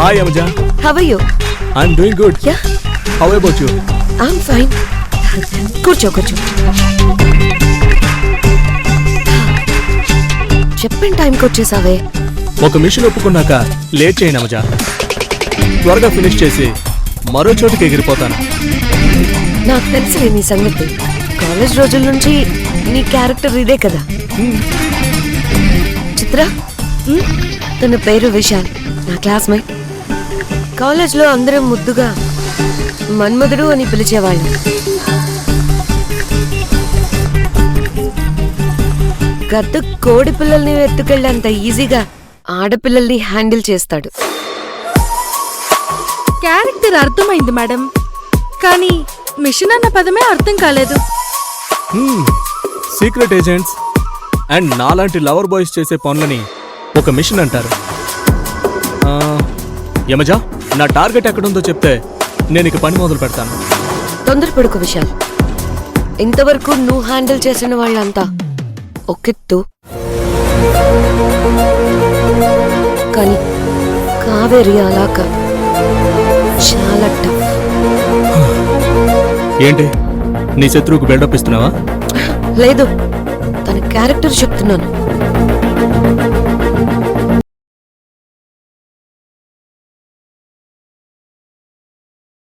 Hi Anuja. How are you? I'm doing good. Yeah, How about you? I'm fine. కూర్చో చెప్పిన టైంకి వచ్చేసావే. ఒక machine ఒప్పుకున్నాక late చేయను అమజా. త్వరగా ఫినిష్ చేసి మరో చోటుకి ఎగిరిపోతాను. నాకు తెలుసులే నీ సంగతి. కాలేజ్ రోజుల నుంచి నీ క్యారెక్టర్ ఇదే కదా. చిత్ర, తన పేరు విశాల్, నా క్లాస్మేట్. కాలేజ్లో అందరం ముద్దుగా మన్మధుడు అని పిలిచేవాళ్ళం. గద్ద కోడి పిల్లల్ని ఎత్తుకెళ్ళేంత ఈజీగా ఆడపిల్లల్ని హ్యాండిల్ చేస్తాడు. క్యారెక్టర్ అర్థమైంది మేడం, కానీ మిషన్ అన్న పదమే అర్థం కాలేదు. సీక్రెట్ ఏజెంట్స్ అండ్ నాలాంటి లవర్ బాయ్స్ చేసే పనులని ఒక మిషన్ అంటారు. యమజా, నా టార్గెట్ ఎక్కడుందో చెప్తే నేను ఇక పని మొదలు పెడతాను. తొందరపడుకు విశాల్. ఇంతవరకు నువ్వు హ్యాండిల్ చేసిన వాళ్ళంతా ఒకెత్తు, కానీ కావేరి అలాగా చాలా టఫ్. ఏంటి, నీ శత్రువుకు బిల్డప్ ఇస్తున్నావా? లేదు, తన క్యారెక్టర్ చెప్తున్నాను.